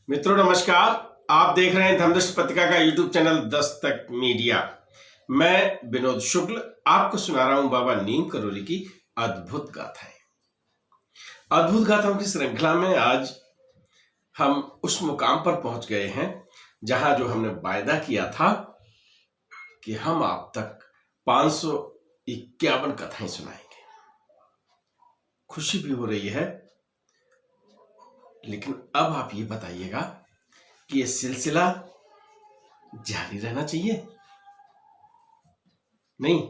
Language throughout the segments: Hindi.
मित्रों नमस्कार। आप देख रहे हैं धर्मदृष्टि पत्रिका का यूट्यूब चैनल दस्तक मीडिया। मैं विनोद शुक्ल आपको सुना रहा हूं बाबा नीम करोली की अद्भुत गाथाएं। अद्भुत गाथाओं की श्रृंखला में आज हम उस मुकाम पर पहुंच गए हैं जहां जो हमने वायदा किया था कि हम आप तक 551 कथाएं सुनाएंगे। खुशी भी हो रही है, लेकिन अब आप ये बताइएगा कि ये सिलसिला जारी रहना चाहिए? नहीं,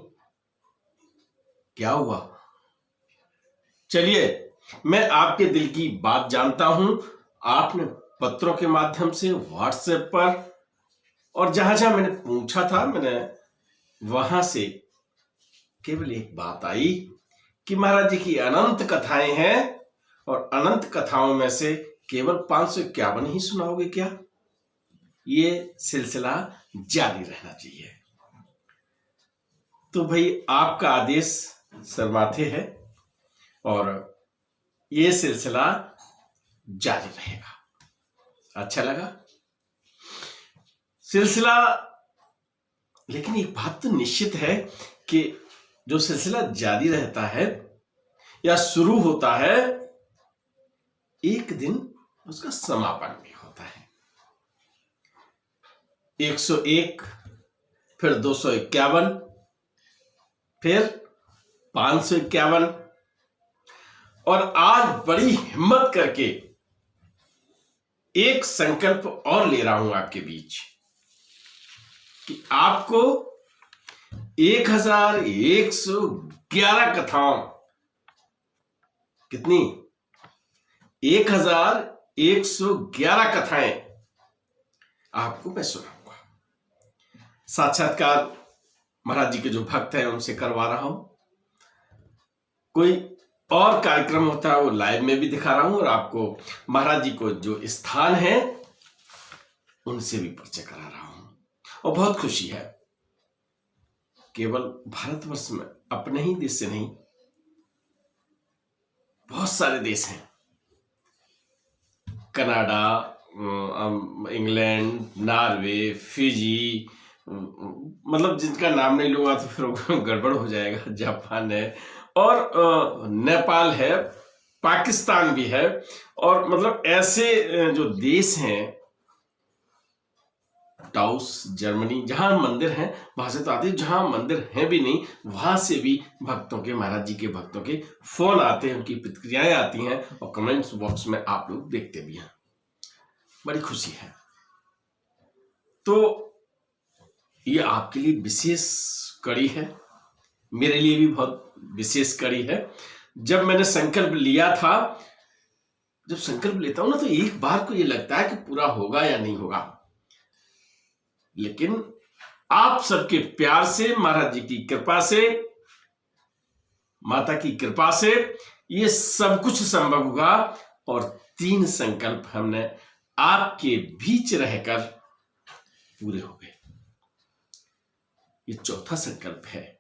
क्या हुआ? चलिए, मैं आपके दिल की बात जानता हूं। आपने पत्रों के माध्यम से, व्हाट्सएप पर और जहां जहां मैंने पूछा था, मैंने वहां से केवल एक बात आई कि महाराज जी की अनंत कथाएं हैं और अनंत कथाओं में से केवल 551 ही सुनाओगे क्या? ये सिलसिला जारी रहना चाहिए। तो भाई आपका आदेश सर्वमान्य है और ये सिलसिला जारी रहेगा। अच्छा लगा सिलसिला, लेकिन एक बात तो निश्चित है कि जो सिलसिला जारी रहता है या शुरू होता है, एक दिन उसका समापन भी होता है। 101, फिर 251, फिर 551 और आज बड़ी हिम्मत करके एक संकल्प और ले रहा हूं आपके बीच कि आपको 1111 कथाओं, कितनी? 1111 कथाएं आपको मैं सुनाऊंगा। साक्षात्कार महाराज जी के जो भक्त हैं उनसे करवा रहा हूं। कोई और कार्यक्रम होता है वो लाइव में भी दिखा रहा हूं और आपको महाराज जी को जो स्थान है उनसे भी परिचय करा रहा हूं। और बहुत खुशी है, केवल भारतवर्ष में, अपने ही देश से नहीं, बहुत सारे देश हैं, कनाडा, इंग्लैंड, नॉर्वे, फिजी, मतलब जिनका नाम नहीं लूंगा तो फिर गड़बड़ हो जाएगा, जापान है और नेपाल है, पाकिस्तान भी है, और मतलब ऐसे जो देश हैं, टाउस, जर्मनी, जहां मंदिर हैं वहां से तो आते हैं, जहां मंदिर हैं भी नहीं वहां से भी भक्तों के, महाराज जी के भक्तों के फोन आते हैं, उनकी प्रतिक्रियाएं आती हैं और कमेंट्स बॉक्स में आप लोग देखते भी हैं। बड़ी खुशी है। तो ये आपके लिए विशेष कड़ी है, मेरे लिए भी बहुत विशेष कड़ी है। जब मैंने संकल्प लिया था, जब संकल्प लेता हूं ना तो एक बार को ये लगता है कि पूरा होगा या नहीं होगा, लेकिन आप सबके प्यार से, महाराज जी की कृपा से, माता की कृपा से ये सब कुछ संभव हुआ और 3 संकल्प हमने आपके बीच रहकर पूरे हो गए। ये चौथा संकल्प है,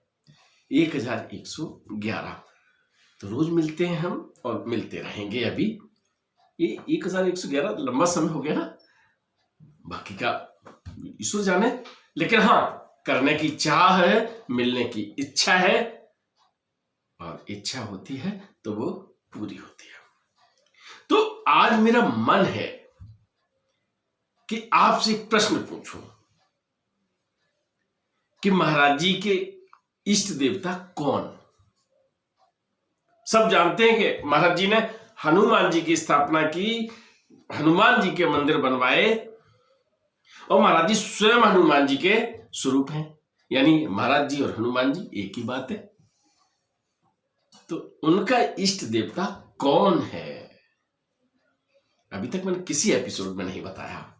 1111। तो रोज मिलते हैं हम और मिलते रहेंगे। अभी ये 1111 लंबा समय हो गया ना, बाकी का ईश्वर जाने, लेकिन हाँ, करने की चाह है, मिलने की इच्छा है, और इच्छा होती है तो वो पूरी होती है। तो आज मेरा मन है कि आपसे एक प्रश्न पूछूं कि महाराज जी के इष्ट देवता कौन? सब जानते हैं कि महाराज जी ने हनुमान जी की स्थापना की, हनुमान जी के मंदिर बनवाए और महाराज जी स्वयं हनुमान जी के स्वरूप हैं, यानी महाराज जी और हनुमान जी एक ही बात है। तो उनका इष्ट देवता कौन है? अभी तक मैंने किसी एपिसोड में नहीं बताया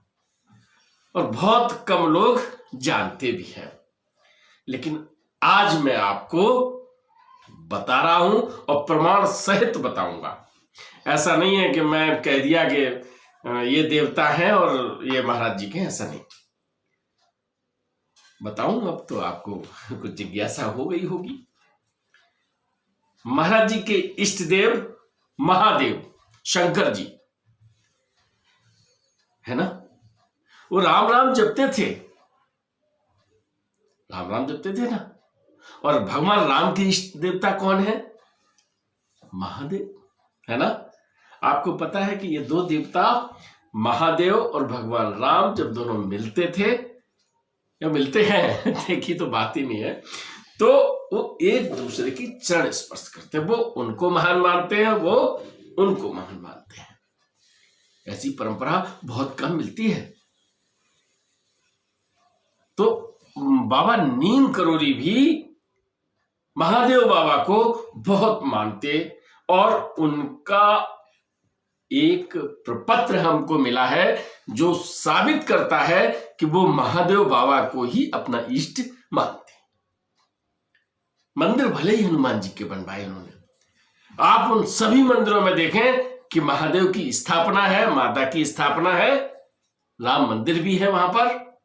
और बहुत कम लोग जानते भी हैं, लेकिन आज मैं आपको बता रहा हूं और प्रमाण सहित बताऊंगा। ऐसा नहीं है कि मैं कह दिया कि ये देवता हैं और ये महाराज जी के, ऐसा नहीं। बताऊं अब तो आपको कुछ जिज्ञासा हो गई होगी। महाराज जी के इष्ट देव महादेव शंकर जी है ना। वो राम राम जपते थे, राम राम जपते थे ना। और भगवान राम के इष्ट देवता कौन है? महादेव, है ना। आपको पता है कि ये दो देवता महादेव और भगवान राम जब दोनों मिलते थे या मिलते हैं देखी तो बात ही नहीं है, तो वो एक दूसरे की चरण स्पर्श करते हैं। वो उनको महान मानते हैं, वो उनको महान मानते हैं। ऐसी परंपरा बहुत कम मिलती है। तो बाबा नीम करोली भी महादेव बाबा को बहुत मानते, और उनका एक प्रपत्र हमको मिला है जो साबित करता है कि वो महादेव बाबा को ही अपना इष्ट मानते। मंदिर भले ही हनुमान जी के बनवाए उन्होंने, आप उन सभी मंदिरों में देखें कि महादेव की स्थापना है, माता की स्थापना है, राम मंदिर भी है वहां पर।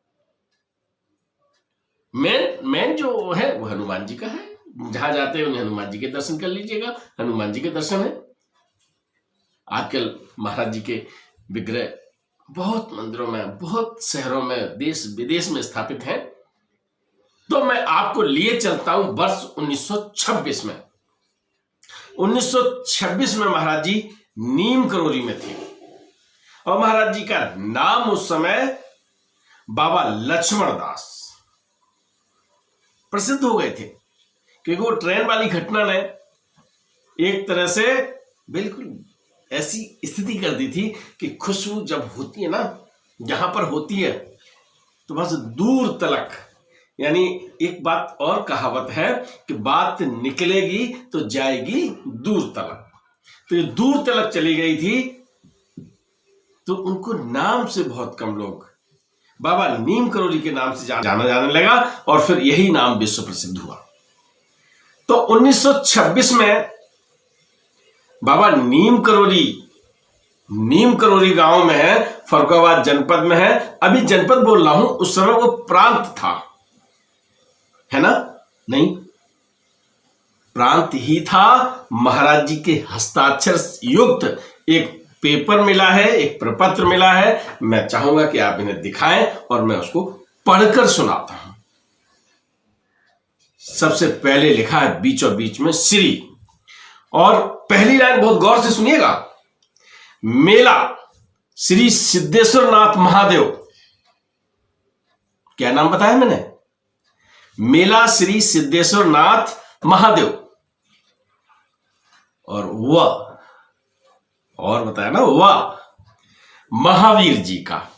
मेन जो है वो हनुमान जी का है। जहां जाते हैं उन्हें हनुमान जी के दर्शन कर लीजिएगा, हनुमान जी के दर्शन है। आजकल महाराज जी के विग्रह बहुत मंदिरों में, बहुत शहरों में, देश विदेश में स्थापित हैं। तो मैं आपको लिए चलता हूं वर्ष 1926 में। 1926 में महाराज जी नीम करोली में थे, और महाराज जी का नाम उस समय बाबा लक्ष्मण दास प्रसिद्ध हो गए थे, क्योंकि वो ट्रेन वाली घटना ने एक तरह से बिल्कुल ऐसी स्थिति कर दी थी कि खुशबू जब होती है ना, जहां पर होती है तो बस दूर तलक, यानी एक बात और कहावत है कि बात निकलेगी तो जाएगी दूर तलक। तो ये दूर तलक चली गई थी, तो उनको नाम से बहुत कम लोग बाबा नीम करोली के नाम से जाना जाने लगा, और फिर यही नाम विश्व प्रसिद्ध हुआ। तो 1926 में बाबा नीम करोली गांव में है, फर्रुखाबाद जनपद में है। अभी जनपद बोल रहा हूं, उस समय वो प्रांत था, है ना, नहीं प्रांत ही था। महाराज जी के हस्ताक्षर युक्त एक पेपर मिला है, एक प्रपत्र मिला है। मैं चाहूंगा कि आप इन्हें दिखाएं और मैं उसको पढ़कर सुनाता हूं। सबसे पहले लिखा है बीचों बीच में श्री, और पहली लाइन बहुत गौर से सुनिएगा। मेला श्री सिद्धेश्वर नाथ महादेव, क्या नाम बताया मैंने? मेला श्री सिद्धेश्वर नाथ महादेव, और वह और बताया ना, वह महावीर जी का।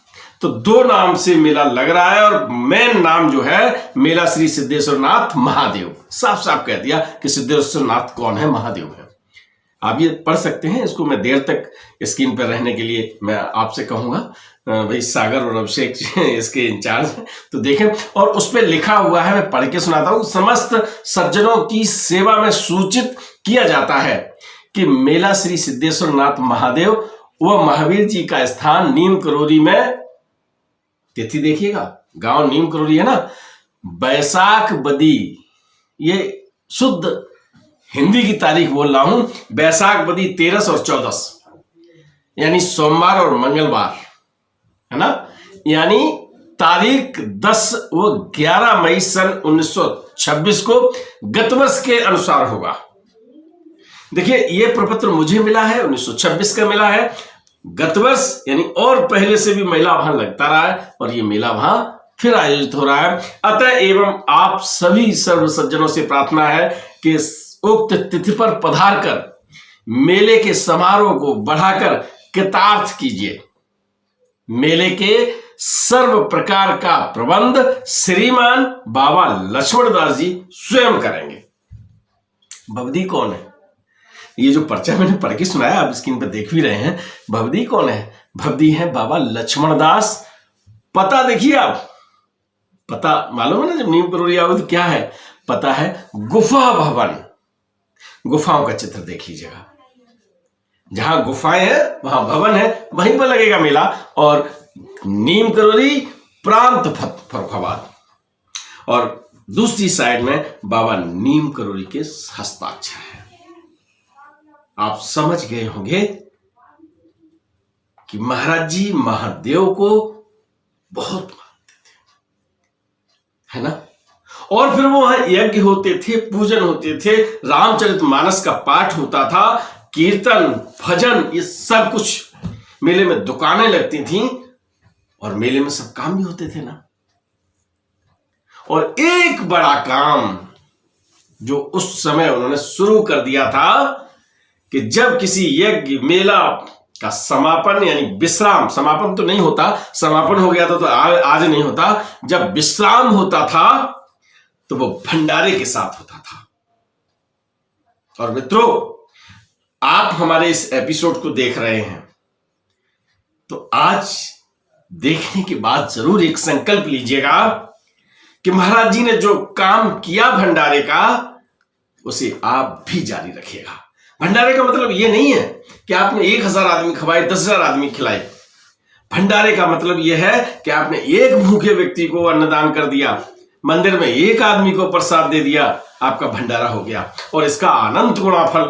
तो दो नाम से मेला लग रहा है, और मेन नाम जो है मेला श्री सिद्धेश्वर नाथ महादेव। साफ साफ कह दिया कि सिद्धेश्वर नाथ कौन है, महादेव है। आप ये पढ़ सकते हैं। इसको मैं देर तक स्क्रीन पर रहने के लिए मैं आपसे कहूंगा, भाई सागर और अभिषेक इसके इंचार्ज हैं, तो देखें। और उस पर लिखा हुआ है, मैं पढ़ के सुनाता हूं। समस्त सज्जनों की सेवा में सूचित किया जाता है कि मेला श्री सिद्धेश्वर नाथ महादेव व महावीर जी का स्थान नीम करोली में, तिथि देखिएगा, गांव नीम करोली है ना, बैसाख बदी, ये शुद्ध हिंदी की तारीख बोल रहा हूं, बैसाख बदी 13 और 14, यानी सोमवार और मंगलवार, है ना, यानी तारीख 10 व 11 मई सन 1926 को गत वर्ष के अनुसार होगा। देखिए, यह प्रपत्र मुझे मिला है, 1926 का मिला है। गत वर्ष यानी और पहले से भी मेला वहां लगता रहा है, और ये मेला वहां फिर आयोजित हो रहा है। अतः एवं आप सभी सर्व सज्जनों से प्रार्थना है कि उक्त तिथि पर पधार कर मेले के समारोह को बढ़ाकर कृतार्थ कीजिए। मेले के सर्व प्रकार का प्रबंध श्रीमान बाबा लक्ष्मण दास जी स्वयं करेंगे। भवदी कौन है? ये जो पर्चा मैंने पढ़ के सुनाया, आप स्क्रीन पर देख भी रहे हैं। भवदी कौन है? भवदी है बाबा लक्ष्मण दास। पता देखिए आप, पता मालूम है ना, जब नीम करोली आओ तो क्या है पता है? गुफा भवन, गुफाओं का चित्र देख लीजिएगा। जहां गुफाएं हैं वहां भवन है, वहीं पर लगेगा मेला। और नीम करोली प्रांत फर्रुखाबाद, और दूसरी साइड में बाबा नीम करोली के हस्ताक्षर है। आप समझ गए होंगे कि महाराज जी महादेव को बहुत मानते थे, है ना। और फिर वो वहां यज्ञ होते थे, पूजन होते थे, रामचरितमानस का पाठ होता था, कीर्तन भजन ये सब कुछ, मेले में दुकानें लगती थीं और मेले में सब काम भी होते थे ना। और एक बड़ा काम जो उस समय उन्होंने शुरू कर दिया था कि जब किसी यज्ञ मेला का समापन यानी विश्राम, समापन तो नहीं होता, समापन हो गया था तो आज नहीं होता, जब विश्राम होता था तो वो भंडारे के साथ होता था। और मित्रों, आप हमारे इस एपिसोड को देख रहे हैं तो आज देखने के बाद जरूर एक संकल्प लीजिएगा कि महाराज जी ने जो काम किया भंडारे का उसे आप भी जारी रखिएगा। भंडारे का मतलब यह नहीं है कि आपने 1000 आदमी खवाए, 10,000 आदमी खिलाए। भंडारे का मतलब यह है कि आपने एक भूखे व्यक्ति को अन्नदान कर दिया, मंदिर में एक आदमी को प्रसाद दे दिया, आपका भंडारा हो गया और इसका अनंत गुणा फल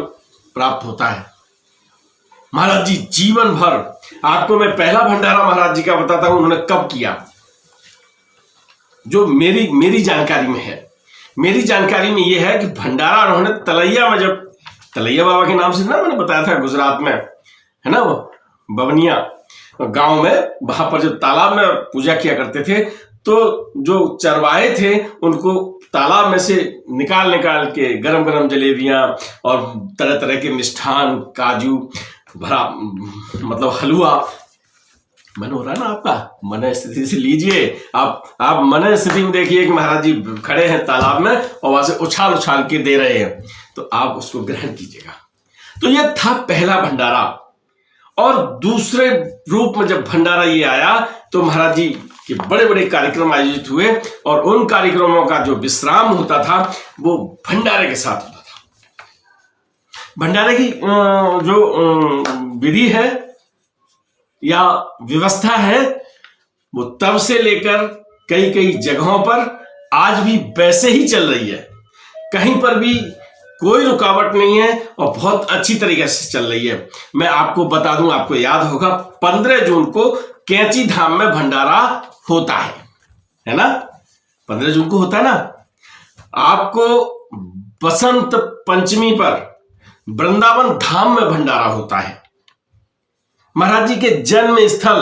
प्राप्त होता है। महाराज जी जीवन भर, आपको मैं पहला भंडारा महाराज जी का बताता हूं उन्होंने कब किया, जो मेरी जानकारी में है। मेरी जानकारी में यह है कि भंडारा उन्होंने तलैया में, जब तलैया बाबा के नाम से ना मैंने बताया था गुजरात में, है ना, वो बवनिया गांव में, वहां पर जब तालाब में पूजा किया करते थे तो जो चरवाहे थे उनको तालाब में से निकाल के गरम गरम जलेबियां और तरह तरह के मिष्ठान, काजू भरा, मतलब हलवा, मन हो रहा है ना आपका, मन स्थिति से लीजिए। आप मन स्थिति में देखिए कि महाराज जी खड़े हैं तालाब में और वहां से उछाल के दे रहे हैं, तो आप उसको ग्रहण कीजिएगा। तो यह था पहला भंडारा। और दूसरे रूप में जब भंडारा ये आया तो महाराज जी के बड़े बड़े कार्यक्रम आयोजित हुए और उन कार्यक्रमों का जो विश्राम होता था वो भंडारे के साथ होता था। भंडारे की जो विधि है या व्यवस्था है वो तब से लेकर कई जगहों पर आज भी वैसे ही चल रही है। कहीं पर भी कोई रुकावट नहीं है और बहुत अच्छी तरीके से चल रही है। मैं आपको बता दूं, आपको याद होगा 15 जून को कैंची धाम में भंडारा होता है ना, 15 जून को होता है ना। आपको बसंत पंचमी पर वृंदावन धाम में भंडारा होता है। महाराज जी के जन्म स्थल,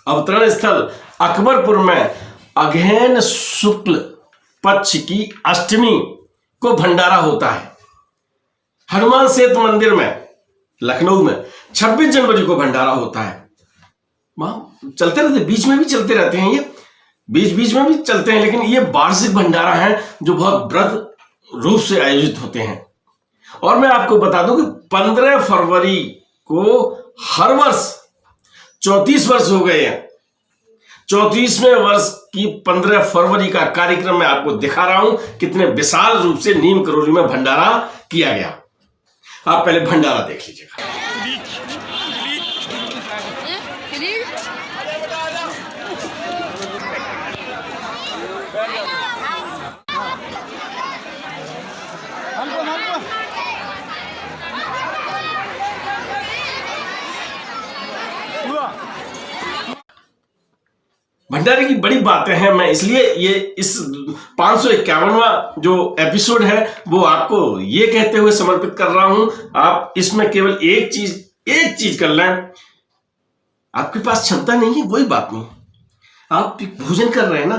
अवतरण स्थल अकबरपुर में अगहन शुक्ल पक्ष की अष्टमी को भंडारा होता है। हनुमान सेतु मंदिर में लखनऊ में 26 जनवरी को भंडारा होता है। वहां चलते रहते, बीच में भी चलते रहते हैं, ये बीच में भी चलते हैं, लेकिन ये वार्षिक भंडारा है जो बहुत व्रत रूप से आयोजित होते हैं। और मैं आपको बता दूं कि 15 फरवरी को हर वर्ष 34 वर्ष हो गए हैं, 34वें वर्ष की 15 फरवरी का कार्यक्रम मैं आपको दिखा रहा हूं, कितने विशाल रूप से नीम करोली में भंडारा किया गया। आप पहले भंडारा देख लीजिएगा। भंडारे की बड़ी बातें हैं, मैं इसलिए ये इस 551वां जो एपिसोड है वो आपको ये कहते हुए समर्पित कर रहा हूं। आप इसमें केवल एक चीज कर लें। आपके पास क्षमता नहीं है, कोई बात नहीं, आप भोजन कर रहे हैं ना,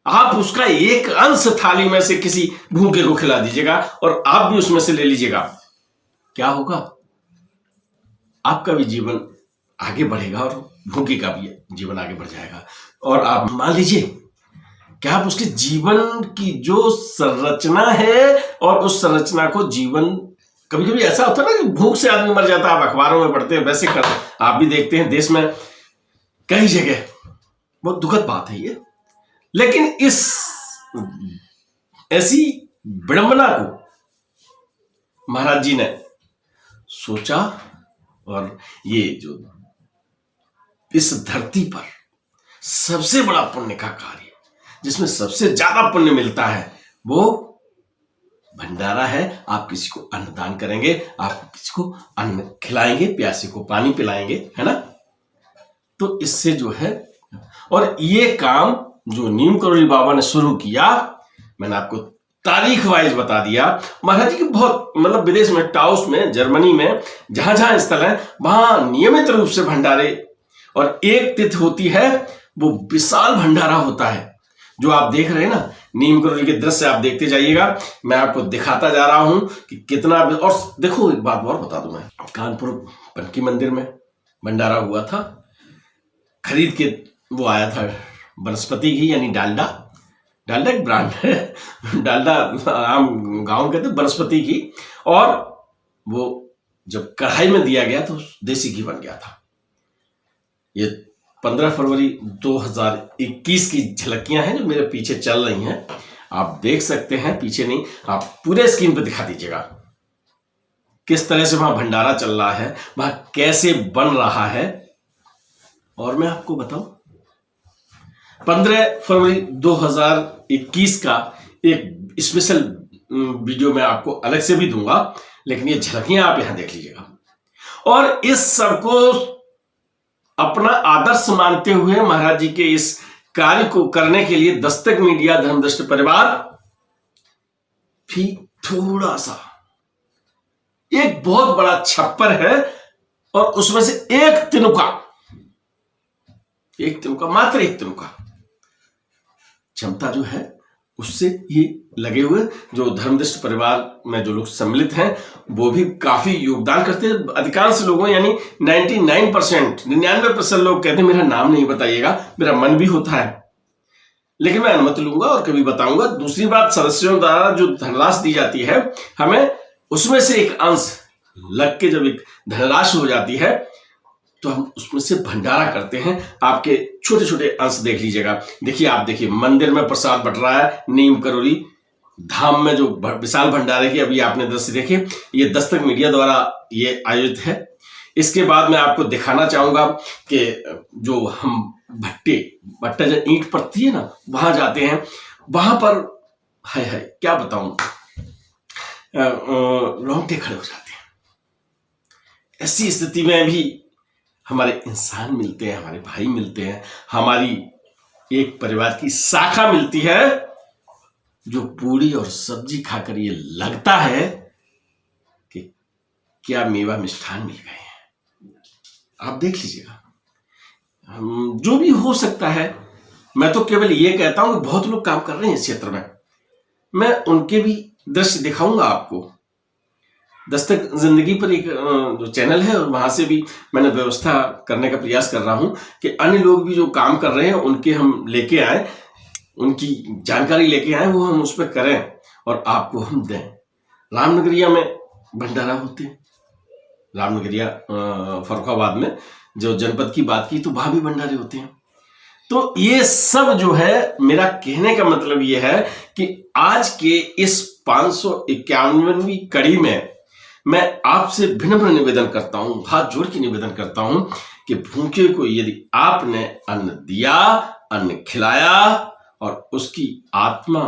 आप उसका एक अंश थाली में से किसी भूखे को खिला दीजिएगा और आप भी उसमें से ले लीजिएगा। क्या होगा? आपका भी जीवन आगे बढ़ेगा और भूखे का भी जीवन आगे बढ़ जाएगा। और आप मान लीजिए कि आप उसके जीवन की जो संरचना है और उस संरचना को जीवन, कभी कभी ऐसा होता है ना कि भूख से आदमी मर जाता है, आप अखबारों में पढ़ते हैं, वैसे कर आप भी देखते हैं देश में कई जगह, बहुत दुखद बात है ये। लेकिन इस ऐसी विडंबना को महाराज जी ने सोचा और ये जो इस धरती पर सबसे बड़ा पुण्य का कार्य, जिसमें सबसे ज्यादा पुण्य मिलता है, वो भंडारा है। आप किसी को अन्नदान करेंगे, आप किसी को अन्न खिलाएंगे, प्यासे को पानी पिलाएंगे, है ना। तो इससे जो है, और ये काम जो नीम करोली बाबा ने शुरू किया, मैंने आपको तारीख वाइज बता दिया। महाराज जी के बहुत मतलब विदेश में, टाउस में, जर्मनी में, जहां जहां स्थल है वहां नियमित रूप से भंडारे, और एक तिथि होती है वो विशाल भंडारा होता है जो आप देख रहे हैं ना। नीम करोली के दृश्य आप देखते जाइएगा, मैं आपको दिखाता जा रहा हूं कि कितना। और देखो एक बात और बता दूं, मैं कानपुर बनकी मंदिर में भंडारा हुआ था, खरीद के वो आया था वनस्पति घी, यानी डालडा। डालडा एक ब्रांड है, डालडा आम गांव कहते वनस्पति घी, और वो जब कढ़ाई में दिया गया तो देसी घी बन गया था। ये 15 फरवरी 2021 की झलकियां हैं जो मेरे पीछे चल रही हैं, आप देख सकते हैं। पीछे नहीं, आप पूरे स्क्रीन पर दिखा दीजिएगा किस तरह से वहां भंडारा चल रहा है, वहां कैसे बन रहा है। और मैं आपको बताऊं, 15 फरवरी 2021 का एक स्पेशल वीडियो मैं आपको अलग से भी दूंगा, लेकिन ये झलकियां आप यहां देख लीजिएगा। और इस सबको अपना आदर्श मानते हुए महाराज जी के इस कार्य को करने के लिए दस्तक मीडिया धर्मदृष्टि परिवार भी थोड़ा सा, एक बहुत बड़ा छप्पर है, और उसमें से एक तिनुका, मात्र एक तिनुका क्षमता जो है उससे ये लगे हुए, जो धर्मदृष्टि परिवार में जो लोग सम्मिलित हैं वो भी काफी योगदान करते हैं। अधिकांश लोगों, यानी 99% लोग कहते हैं मेरा नाम नहीं बताइएगा। मेरा मन भी होता है, लेकिन मैं अनुमति लूंगा और कभी बताऊंगा। दूसरी बात, सदस्यों द्वारा जो धनराशि दी जाती है हमें, उसमें से एक अंश लग के जब एक धनराशि हो जाती है तो हम उसमें से भंडारा करते हैं। आपके छोटे छोटे अंश देख लीजिएगा। देखिए, आप देखिए मंदिर में प्रसाद बट रहा है, नीम करोली धाम में जो विशाल भंडारे की अभी आपने दृश्य देखे, ये दस्तक मीडिया द्वारा ये आयोजित है। इसके बाद मैं आपको दिखाना चाहूंगा कि जो हम भट्टा जो ईंट पड़ती है ना, वहां जाते हैं, वहां पर है क्या बताऊं, रोंगटे खड़े हो जाते हैं। ऐसी स्थिति में भी हमारे इंसान मिलते हैं, हमारे भाई मिलते हैं, हमारी एक परिवार की शाखा मिलती है, जो पूरी और सब्जी खाकर ये लगता है कि क्या मेवा मिष्ठान मिल गए हैं। आप देख लीजिएगा, जो भी हो सकता है। मैं तो केवल ये कहता हूं कि बहुत लोग काम कर रहे हैं इस क्षेत्र में, मैं उनके भी दृश्य दिखाऊंगा आपको। दस्तक जिंदगी पर एक जो चैनल है, वहां से भी मैंने व्यवस्था करने का प्रयास कर रहा हूं कि अन्य लोग भी जो काम कर रहे हैं उनके हम लेके आए, उनकी जानकारी लेके आए, वो हम उस पर करें और आपको हम दें। रामनगरिया में भंडारा होते हैं, रामनगरिया फर्रुखाबाद में जो जनपद की बात की, तो वहां भी भंडारे होते हैं। तो ये सब जो है, मेरा कहने का मतलब ये है कि आज के इस 551वीं कड़ी में मैं आपसे विनम्र निवेदन करता हूं, हाथ जोड़ के निवेदन करता हूं कि भूखे को यदि आपने अन्न दिया, अन्न खिलाया, और उसकी आत्मा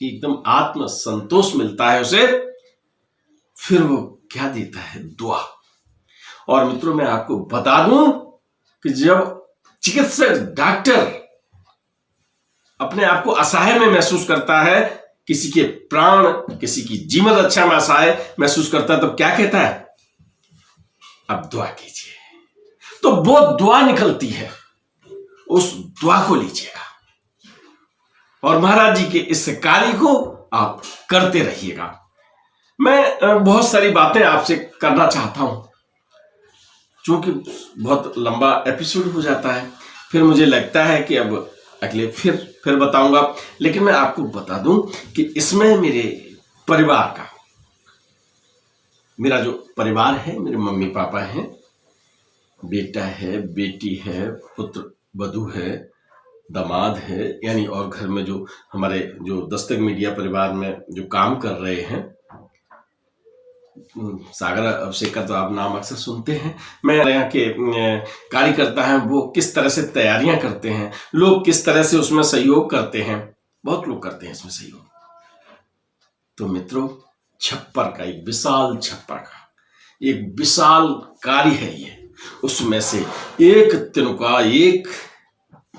एकदम आत्म संतोष मिलता है उसे, फिर वो क्या देता है? दुआ। और मित्रों, मैं आपको बता दूं कि जब चिकित्सक, डॉक्टर अपने आप को असहाय में महसूस करता है, किसी के प्राण, किसी की जीवन रक्षा में असहाय महसूस करता है, तो क्या कहता है? अब दुआ कीजिए। तो वो दुआ निकलती है, उस दुआ को लीजिएगा और महाराज जी के इस कार्य को आप करते रहिएगा। मैं बहुत सारी बातें आपसे करना चाहता हूं, क्योंकि बहुत लंबा एपिसोड हो जाता है, फिर मुझे लगता है कि अब अगले फिर बताऊंगा। लेकिन मैं आपको बता दूं कि इसमें मेरे परिवार का, मेरा जो परिवार है, मेरे मम्मी पापा हैं, बेटा है, बेटी है, पुत्र वधू है, दामाद है, यानी और घर में जो हमारे जो दस्तक मीडिया परिवार में जो काम कर रहे हैं, सागर अभिषेक का तो आप नाम अक्सर सुनते हैं। मैं यहाँ के कार्यकर्ता हैं, वो किस तरह से तैयारियां करते हैं, लोग किस तरह से उसमें सहयोग करते हैं, बहुत लोग करते हैं इसमें सहयोग। तो मित्रों, छप्पर का एक विशाल, छप्पर का एक विशाल कार्य है ये, उसमें से एक तिनका, एक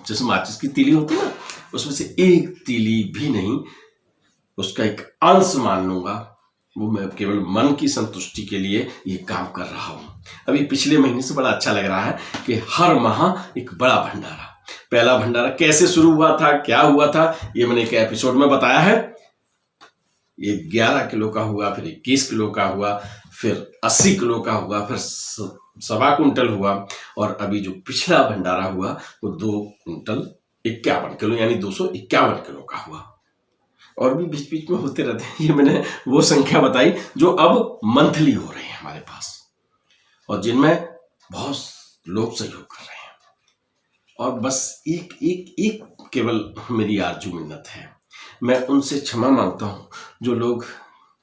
जैसे माचिस की तीली होती है ना, उसमें से एक तीली भी नहीं, उसका एक अंश मान लूंगा, वो मैं केवल मन की संतुष्टि के लिए ये काम कर रहा हूं। अभी पिछले महीने से बड़ा अच्छा लग रहा है कि हर माह एक बड़ा भंडारा। पहला भंडारा कैसे शुरू हुआ था, क्या हुआ था, ये मैंने एक एपिसोड में बताया है। ये 11 किलो का हुआ, फिर 21 किलो का हुआ, फिर 80 किलो का हुआ, फिर 1.25 कुंटल हुआ, और अभी जो पिछला भंडारा हुआ वो 2 कुंटल 51 किलो यानी 251 किलो का हुआ। और भी बीच बीच में होते रहते हैं। ये मैंने वो संख्या बताई जो अब मंथली हो रहे हैं हमारे पास, और जिनमें बहुत लोग सहयोग कर रहे हैं। और बस एक एक एक केवल मेरी आरजू मिन्नत है, मैं उनसे क्षमा मांगता हूं जो लोग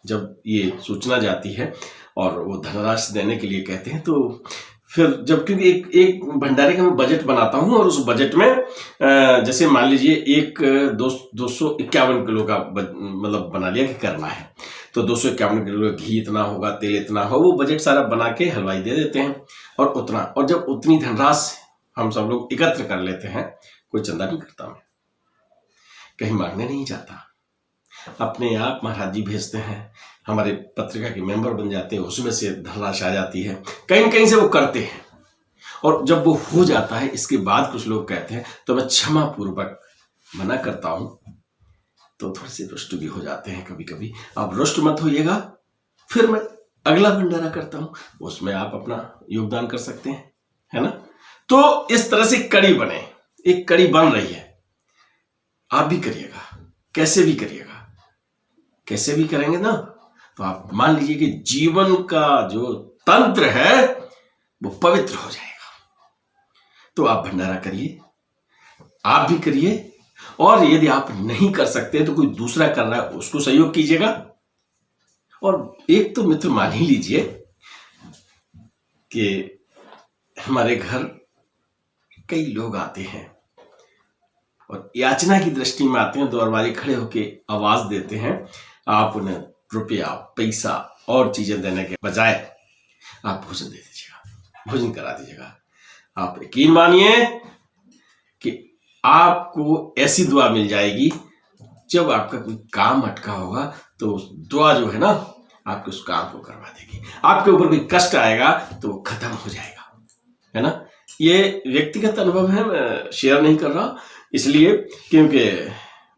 जब ये सूचना जाती है और वो धनराशि देने के लिए कहते हैं, तो फिर जब क्योंकि एक भंडारे का मैं बजट बनाता हूं, और उस बजट में जैसे मान लीजिए एक 251 किलो का मतलब बना लिया कि करना है, तो 251 किलो घी इतना होगा, तेल इतना हो, वो बजट सारा बना के हलवाई दे देते हैं, और उतना, और जब उतनी धनराशि हम सब लोग एकत्र कर लेते हैं, कोई चंदा नहीं करता, मैं कहीं मांगने नहीं जाता, अपने आप महाराज जी भेजते हैं, हमारे पत्रिका के मेंबर बन जाते हैं, उसमें से धनराशि आ जाती है, कहीं न कहीं से वो करते हैं। और जब वो हो जाता है, इसके बाद कुछ लोग कहते हैं, तो मैं क्षमा पूर्वक मना करता हूं, तो थोड़े से रुष्ट भी हो जाते हैं कभी कभी। आप रुष्ट मत होइएगा, फिर मैं अगला भंडारा करता हूं, उसमें आप अपना योगदान कर सकते हैं, है ना। तो इस तरह से कड़ी बने, एक कड़ी बन रही है, आप भी करिएगा, कैसे भी करिएगा, कैसे भी करेंगे ना, तो आप मान लीजिए कि जीवन का जो तंत्र है वो पवित्र हो जाएगा। तो आप भंडारा करिए, आप भी करिए, और यदि आप नहीं कर सकते तो कोई दूसरा कर रहा है उसको सहयोग कीजिएगा। और एक तो मित्र मान ही लीजिए कि हमारे घर कई लोग आते हैं और याचना की दृष्टि में आते हैं, दरबारी खड़े होके आवाज देते हैं, आप उन्हें रुपया, पैसा और चीजें देने के बजाय आप भोजन दे दीजिएगा, भोजन करा दीजिएगा। आप यकीन मानिए कि आपको ऐसी दुआ मिल जाएगी, जब आपका कोई काम अटका होगा तो उस दुआ जो है ना आपके उस काम को करवा देगी। आपके ऊपर कोई कष्ट आएगा तो वो खत्म हो जाएगा, है ना। ये व्यक्तिगत अनुभव है, मैं शेयर नहीं कर रहा इसलिए क्योंकि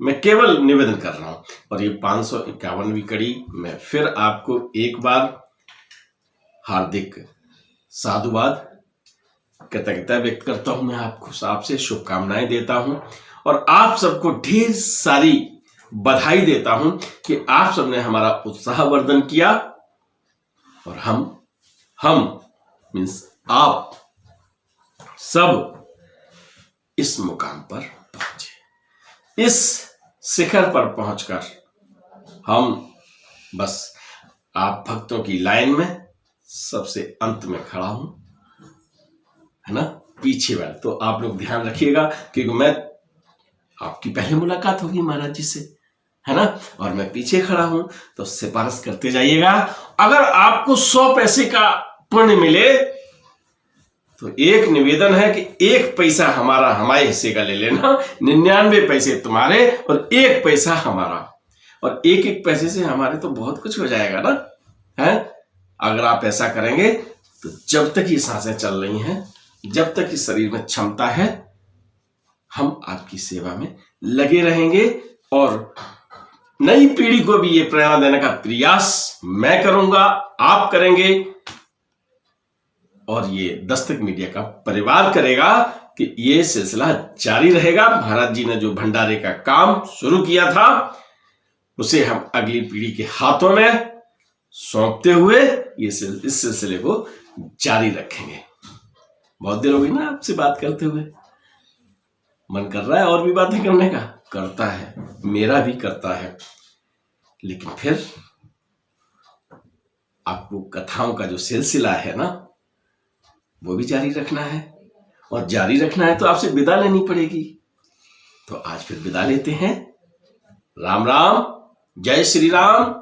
मैं केवल निवेदन कर रहा हूं। और ये 551वीं कड़ी मैं फिर आपको एक बार हार्दिक साधुवाद, कृतज्ञता व्यक्त करता हूं। मैं आपसे शुभकामनाएं देता हूं, और आप सबको ढेर सारी बधाई देता हूं कि आप सबने हमारा उत्साहवर्धन किया, और हम मीन्स आप सब इस मुकाम पर पहुंचे। इस शिखर पर पहुंचकर हम बस आप भक्तों की लाइन में सबसे अंत में खड़ा हूं, है ना, पीछे वाले। तो आप लोग ध्यान रखिएगा, क्योंकि मैं आपकी पहले मुलाकात होगी महाराज जी से, है ना, और मैं पीछे खड़ा हूं, तो सिफारिश करते जाइएगा। अगर आपको 100 पैसे का पुण्य मिले तो एक निवेदन है कि 1 पैसा हमारे हिस्से का ले लेना, 99 पैसे तुम्हारे और 1 पैसा हमारा, और 1-1 पैसे से हमारे तो बहुत कुछ हो जाएगा ना, है। अगर आप ऐसा करेंगे तो जब तक ये सांसें चल रही हैं, जब तक इस शरीर में क्षमता है, हम आपकी सेवा में लगे रहेंगे, और नई पीढ़ी को भी ये प्रेरणा देने का प्रयास मैं करूंगा, आप करेंगे, और ये दस्तक मीडिया का परिवार करेगा कि ये सिलसिला जारी रहेगा। महाराज जी ने जो भंडारे का काम शुरू किया था उसे हम अगली पीढ़ी के हाथों में सौंपते हुए इस सिलसिले को जारी रखेंगे। बहुत देर हो गई ना आपसे बात करते हुए, मन कर रहा है और भी बातें करने का, करता है, मेरा भी करता है, लेकिन फिर आपको कथाओं का जो सिलसिला है ना वो भी जारी रखना है, और जारी रखना है तो आपसे विदा लेनी पड़ेगी। तो आज फिर विदा लेते हैं। राम राम, जय श्री राम,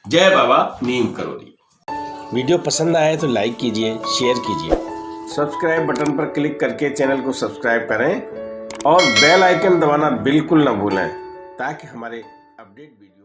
जय बाबा नीम करोली। वीडियो पसंद आए तो लाइक कीजिए, शेयर कीजिए, सब्सक्राइब बटन पर क्लिक करके चैनल को सब्सक्राइब करें और बेल आइकन दबाना बिल्कुल ना भूलें ताकि हमारे अपडेट वीडियो